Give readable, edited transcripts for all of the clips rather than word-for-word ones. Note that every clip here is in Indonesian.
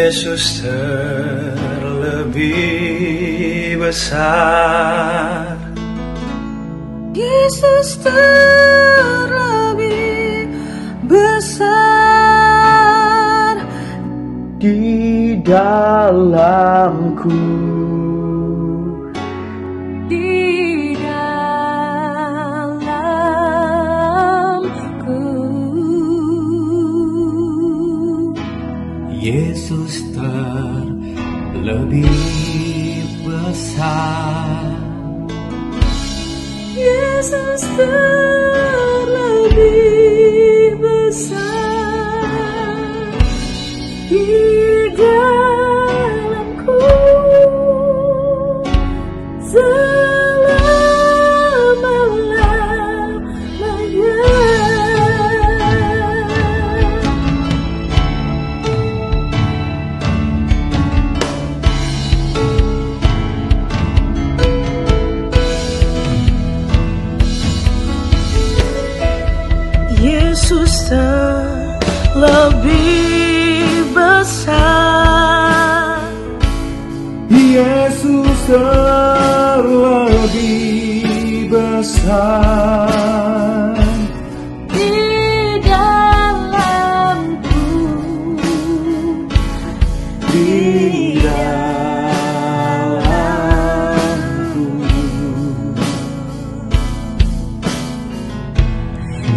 Yesus terlebih besar. Yesus terlebih besar Di dalamku, di dalamku. Yesus terlebih besar. Yesus terlebih besar di dalamku selama-lamanya. Yesus terlebih besar. Yesus terlebih besar. Di dalamku, Di dalamku.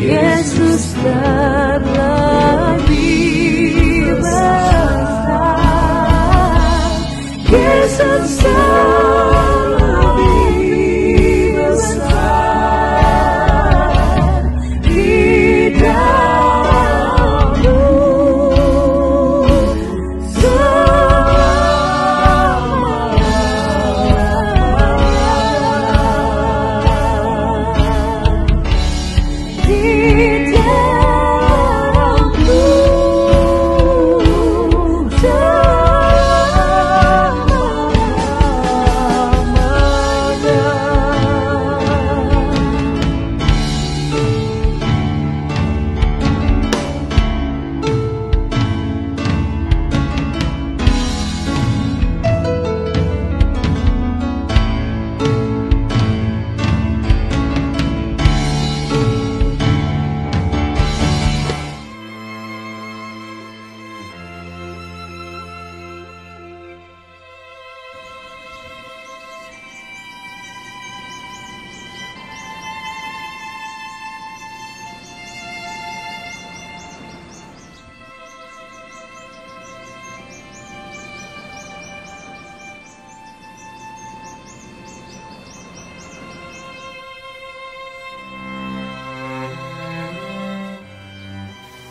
Yesus terlebih besar. Yesus terlebih besar di dalamku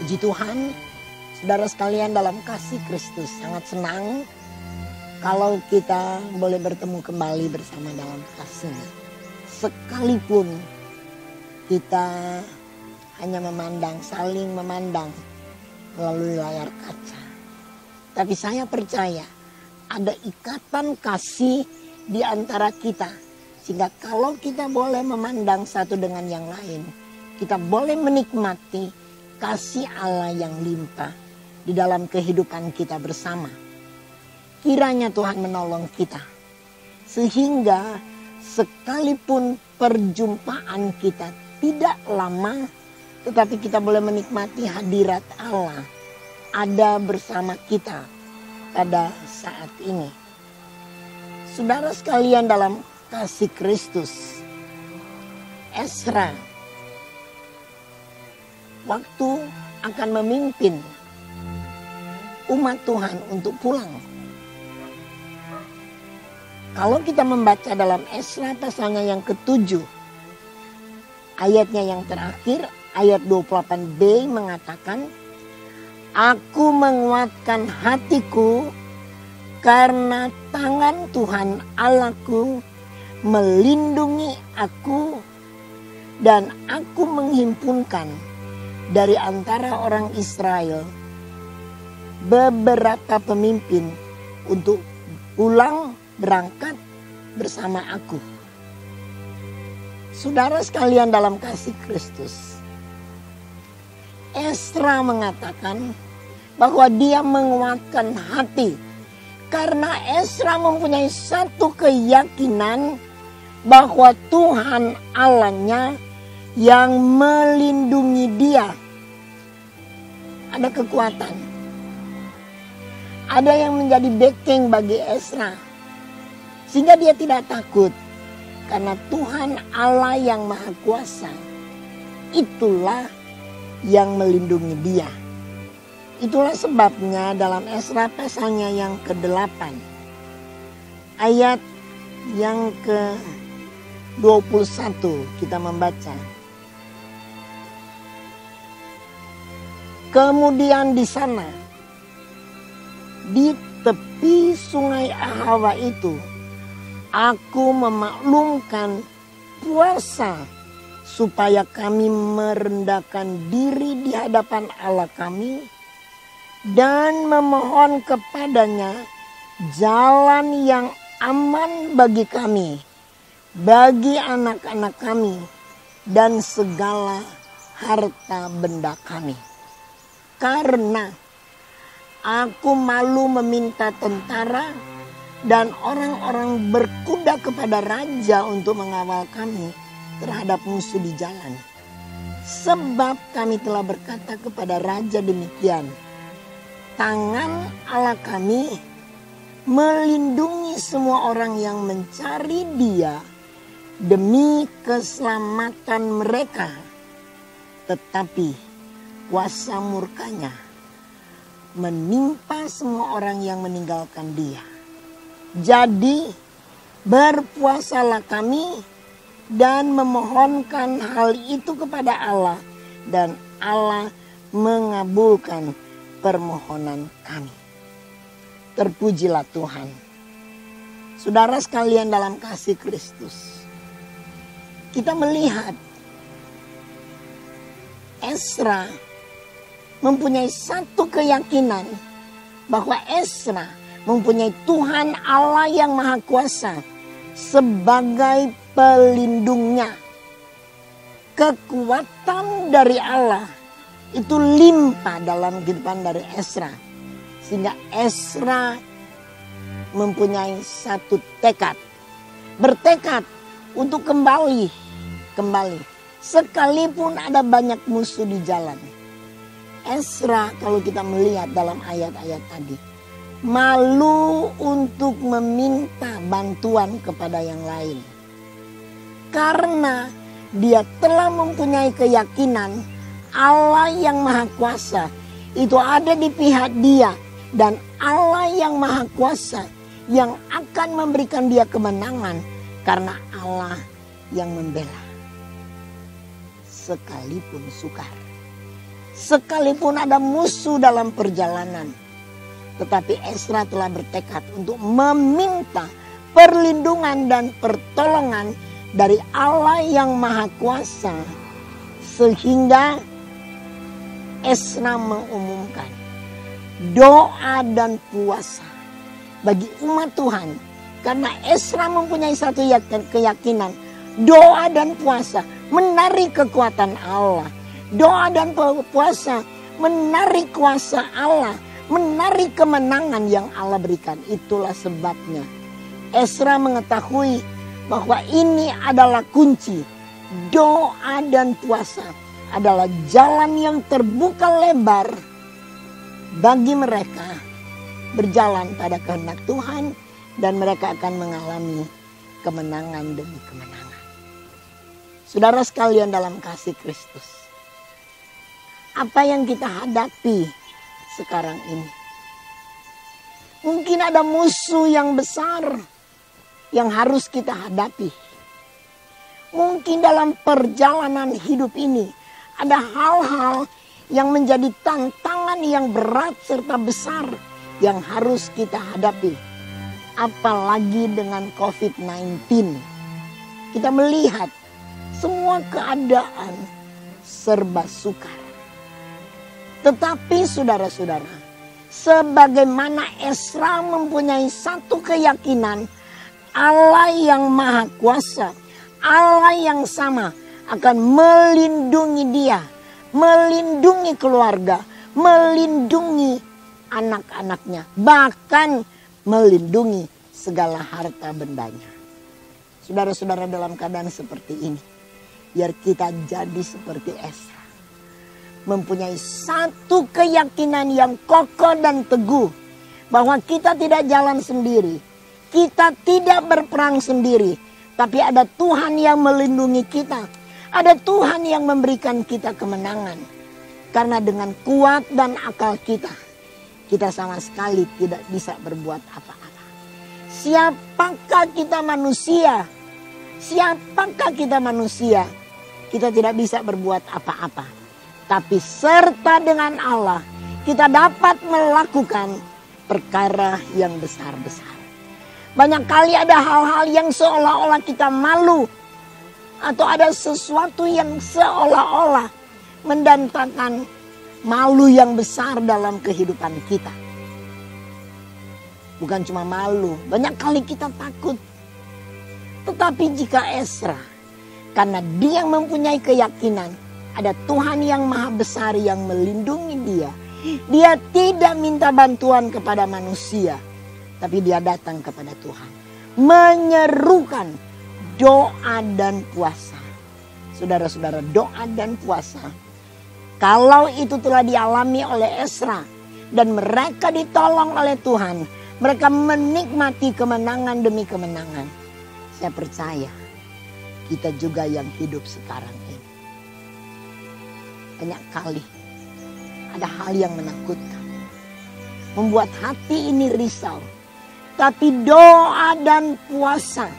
Puji Tuhan, saudara sekalian dalam kasih Kristus, sangat senang kalau kita boleh bertemu kembali bersama dalam kasih-Nya. Sekalipun kita hanya saling memandang melalui layar kaca. Tapi saya percaya ada ikatan kasih di antara kita. Sehingga kalau kita boleh memandang satu dengan yang lain, kita boleh menikmati kasih Allah yang limpah di dalam kehidupan kita bersama. Kiranya Tuhan menolong kita, sehingga sekalipun perjumpaan kita tidak lama, tetapi kita boleh menikmati hadirat Allah ada bersama kita pada saat ini. Saudara sekalian dalam kasih Kristus, Ezra waktu akan memimpin umat Tuhan untuk pulang. Kalau kita membaca dalam Ezra pasalnya yang ke-7, ayatnya yang terakhir, ayat 28b mengatakan, Aku menguatkan hatiku karena tangan Tuhan Allahku melindungi aku, dan aku menghimpunkan dari antara orang Israel beberapa pemimpin untuk pulang berangkat bersama aku. Saudara sekalian dalam kasih Kristus, Ezra mengatakan bahwa dia menguatkan hati. Karena Ezra mempunyai satu keyakinan bahwa Tuhan Allahnya yang melindungi dia. Ada kekuatan. Ada yang menjadi backing bagi Ezra. Sehingga dia tidak takut. Karena Tuhan Allah yang Maha Kuasa, itulah yang melindungi dia. Itulah sebabnya dalam Ezra pasalnya yang ke-8. Ayat yang ke-21 kita membaca. Kemudian di sana, di tepi sungai Ahawa itu, aku memaklumkan puasa supaya kami merendahkan diri di hadapan Allah kami dan memohon kepadanya jalan yang aman bagi kami, bagi anak-anak kami dan segala harta benda kami. Karena aku malu meminta tentara dan orang-orang berkuda kepada raja untuk mengawal kami terhadap musuh di jalan. Sebab kami telah berkata kepada raja demikian, tangan Allah kami melindungi semua orang yang mencari dia demi keselamatan mereka. Tetapi kuasa murkanya menimpa semua orang yang meninggalkan dia. Jadi berpuasalah kami dan memohonkan hal itu kepada Allah, dan Allah mengabulkan permohonan kami. Terpujilah Tuhan. Saudara sekalian dalam kasih Kristus, kita melihat Ezra mempunyai satu keyakinan bahwa Ezra mempunyai Tuhan Allah yang Maha Kuasa sebagai pelindungnya. Kekuatan dari Allah itu limpah dalam kehidupan dari Ezra. Sehingga Ezra mempunyai satu tekad. Bertekad untuk kembali. Sekalipun ada banyak musuh di jalan. Ezra kalau kita melihat dalam ayat-ayat tadi, malu untuk meminta bantuan kepada yang lain. Karena dia telah mempunyai keyakinan Allah yang Maha Kuasa itu ada di pihak dia. Dan Allah yang Maha Kuasa yang akan memberikan dia kemenangan. Karena Allah yang membela. Sekalipun sukar. Sekalipun ada musuh dalam perjalanan. Tetapi Ezra telah bertekad untuk meminta perlindungan dan pertolongan dari Allah yang Maha Kuasa. Sehingga Ezra mengumumkan doa dan puasa bagi umat Tuhan. Karena Ezra mempunyai satu keyakinan. Doa dan puasa menarik kekuatan Allah. Doa dan puasa menarik kuasa Allah. Menarik kemenangan yang Allah berikan. Itulah sebabnya Ezra mengetahui bahwa ini adalah kunci. Doa dan puasa adalah jalan yang terbuka lebar bagi mereka berjalan pada kehendak Tuhan. Dan mereka akan mengalami kemenangan demi kemenangan. Saudara sekalian dalam kasih Kristus. Apa yang kita hadapi sekarang ini? Mungkin ada musuh yang besar yang harus kita hadapi. Mungkin dalam perjalanan hidup ini ada hal-hal yang menjadi tantangan yang berat serta besar yang harus kita hadapi. Apalagi dengan COVID-19. Kita melihat semua keadaan serba sukar. Tetapi saudara-saudara, sebagaimana Ezra mempunyai satu keyakinan, Allah yang Maha Kuasa, Allah yang sama akan melindungi dia, melindungi keluarga, melindungi anak-anaknya, bahkan melindungi segala harta bendanya. Saudara-saudara, dalam keadaan seperti ini, biar kita jadi seperti Esra, mempunyai satu keyakinan yang kokoh dan teguh bahwa kita tidak jalan sendiri, kita tidak berperang sendiri, tapi ada Tuhan yang melindungi kita, ada Tuhan yang memberikan kita kemenangan. Karena dengan kuat dan akal kita sama sekali tidak bisa berbuat apa-apa. Siapakah kita manusia? Siapakah kita manusia? Kita tidak bisa berbuat apa-apa. Tapi serta dengan Allah, kita dapat melakukan perkara yang besar-besar. Banyak kali ada hal-hal yang seolah-olah kita malu. Atau ada sesuatu yang seolah-olah mendatangkan malu yang besar dalam kehidupan kita. Bukan cuma malu, banyak kali kita takut. Tetapi jika Esra, karena dia mempunyai keyakinan, ada Tuhan yang maha besar yang melindungi dia. Dia tidak minta bantuan kepada manusia, tapi dia datang kepada Tuhan. Menyerukan doa dan puasa. Saudara-saudara, doa dan puasa, kalau itu telah dialami oleh Esra dan mereka ditolong oleh Tuhan, mereka menikmati kemenangan demi kemenangan. Saya percaya kita juga yang hidup sekarang ini. Banyak kali ada hal yang menakutkan, membuat hati ini risau. Tapi doa dan puasa,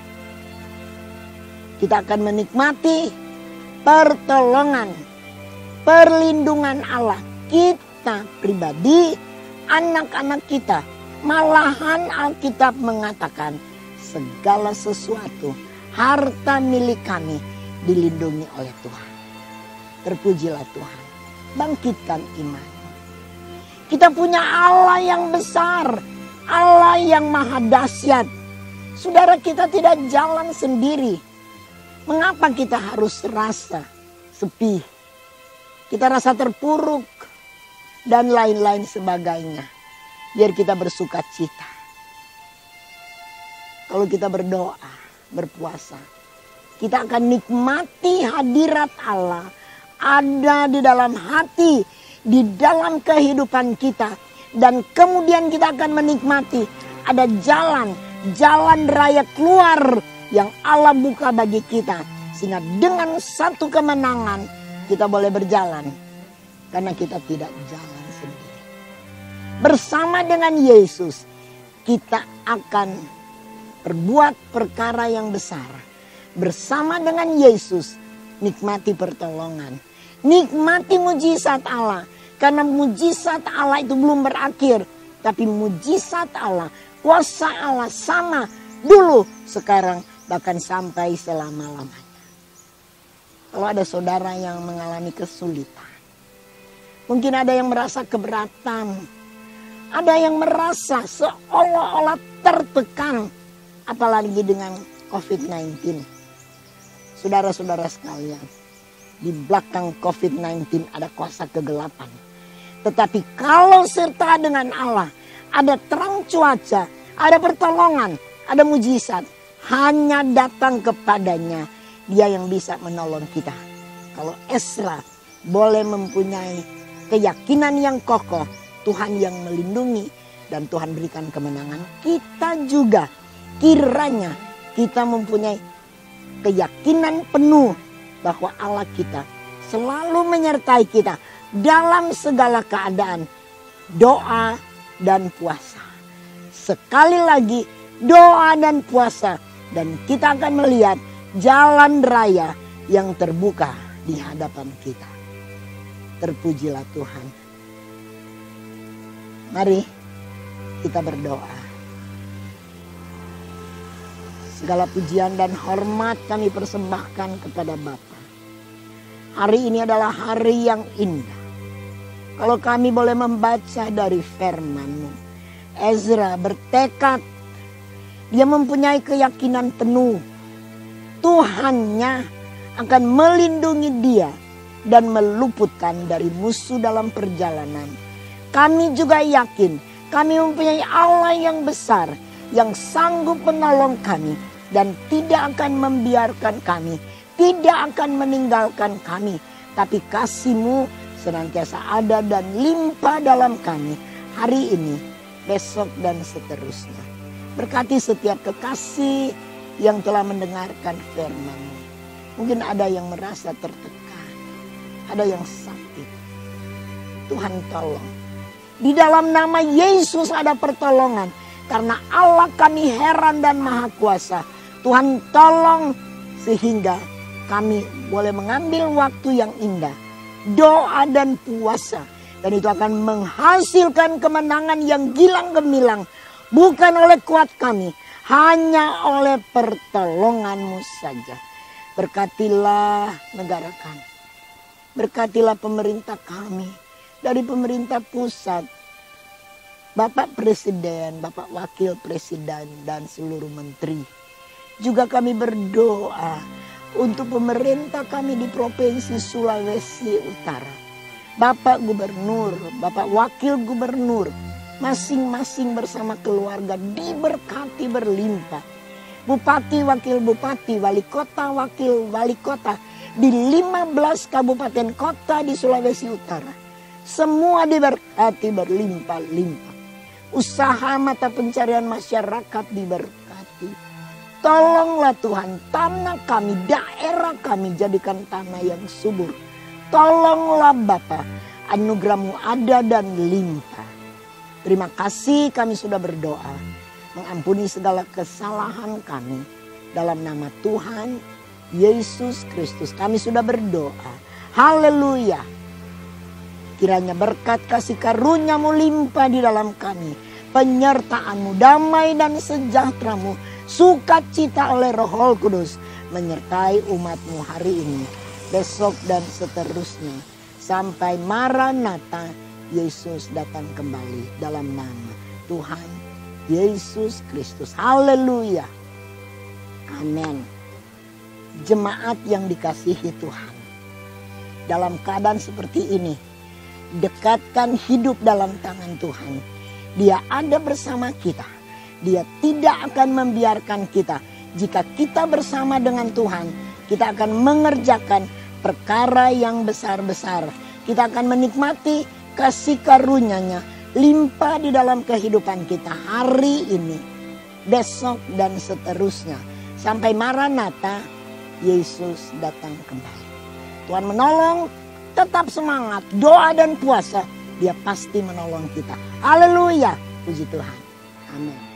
kita akan menikmati pertolongan, perlindungan Allah. Kita pribadi, anak-anak kita. Malahan Alkitab mengatakan segala sesuatu, harta milik kami dilindungi oleh Tuhan. Terpujilah Tuhan. Bangkitkan iman. Kita punya Allah yang besar. Allah yang maha dahsyat. Saudara, kita tidak jalan sendiri. Mengapa kita harus rasa sepi? Kita rasa terpuruk dan lain-lain sebagainya. Biar kita bersuka cita. Kalau kita berdoa, berpuasa, kita akan nikmati hadirat Allah ada di dalam hati, di dalam kehidupan kita. Dan kemudian kita akan menikmati ada jalan raya keluar yang Allah buka bagi kita. Sehingga dengan satu kemenangan kita boleh berjalan. Karena kita tidak jalan sendiri. Bersama dengan Yesus kita akan berbuat perkara yang besar. Bersama dengan Yesus nikmati pertolongan. Nikmati mujizat Allah. Karena mujizat Allah itu belum berakhir. Tapi mujizat Allah, kuasa Allah sama dulu, sekarang, bahkan sampai selama-lamanya. Kalau ada saudara yang mengalami kesulitan, mungkin ada yang merasa keberatan. Ada yang merasa seolah-olah tertekan. Apalagi dengan COVID-19. Saudara-saudara sekalian, di belakang COVID-19 ada kuasa kegelapan. Tetapi kalau serta dengan Allah, ada terang cuaca, ada pertolongan, ada mujizat. Hanya datang kepadanya, dia yang bisa menolong kita. Kalau Esra boleh mempunyai keyakinan yang kokoh, Tuhan yang melindungi dan Tuhan berikan kemenangan, kita juga kiranya kita mempunyai keyakinan penuh bahwa Allah kita selalu menyertai kita dalam segala keadaan. Doa dan puasa. Sekali lagi, doa dan puasa. Dan kita akan melihat jalan raya yang terbuka di hadapan kita. Terpujilah Tuhan. Mari kita berdoa. Segala pujian dan hormat kami persembahkan kepada Bapa. Hari ini adalah hari yang indah. Kalau kami boleh membaca dari firman-Mu. Ezra bertekad. Dia mempunyai keyakinan penuh. Tuhannya akan melindungi dia dan meluputkan dari musuh dalam perjalanan. Kami juga yakin kami mempunyai Allah yang besar, yang sanggup menolong kami dan tidak akan membiarkan kami, tidak akan meninggalkan kami. Tapi kasih-Mu senantiasa ada dan limpah dalam kami hari ini, besok dan seterusnya. Berkati setiap kekasih yang telah mendengarkan firman-Mu. Mungkin ada yang merasa tertekan, ada yang sakit. Tuhan tolong. Di dalam nama Yesus ada pertolongan. Karena Allah kami heran dan maha kuasa. Tuhan tolong sehingga kami boleh mengambil waktu yang indah. Doa dan puasa. Dan itu akan menghasilkan kemenangan yang gilang gemilang. Bukan oleh kuat kami. Hanya oleh pertolongan-Mu saja. Berkatilah negara kami. Berkatilah pemerintah kami. Dari pemerintah pusat, Bapak Presiden, Bapak Wakil Presiden, dan seluruh menteri. Juga kami berdoa untuk pemerintah kami di Provinsi Sulawesi Utara. Bapak Gubernur, Bapak Wakil Gubernur, masing-masing bersama keluarga diberkati berlimpah. Bupati, Wakil Bupati, Wali Kota, Wakil Wali Kota di 15 kabupaten kota di Sulawesi Utara. Semua diberkati berlimpah-limpah. Usaha mata pencarian masyarakat diberkati. Tolonglah Tuhan tanah kami, daerah kami jadikan tanah yang subur. Tolonglah Bapa, anugerah-Mu ada dan limpah. Terima kasih kami sudah berdoa. Mengampuni segala kesalahan kami. Dalam nama Tuhan Yesus Kristus kami sudah berdoa. Haleluya. Kiranya berkat kasih karunia-Mu limpah di dalam kami. Penyertaan-Mu, damai dan sejahtera-Mu, sukacita oleh Roh Kudus menyertai umat-Mu hari ini, besok dan seterusnya. Sampai Maranatha, Yesus datang kembali dalam nama Tuhan Yesus Kristus. Haleluya. Amin. Jemaat yang dikasihi Tuhan. Dalam keadaan seperti ini, dekatkan hidup dalam tangan Tuhan. Dia ada bersama kita. Dia tidak akan membiarkan kita. Jika kita bersama dengan Tuhan, kita akan mengerjakan perkara yang besar-besar. Kita akan menikmati kasih karunia-Nya limpah di dalam kehidupan kita hari ini, besok dan seterusnya. Sampai Maranatha, Yesus datang kembali. Tuhan menolong. Tetap semangat, doa dan puasa. Dia pasti menolong kita. Haleluya, puji Tuhan. Amin.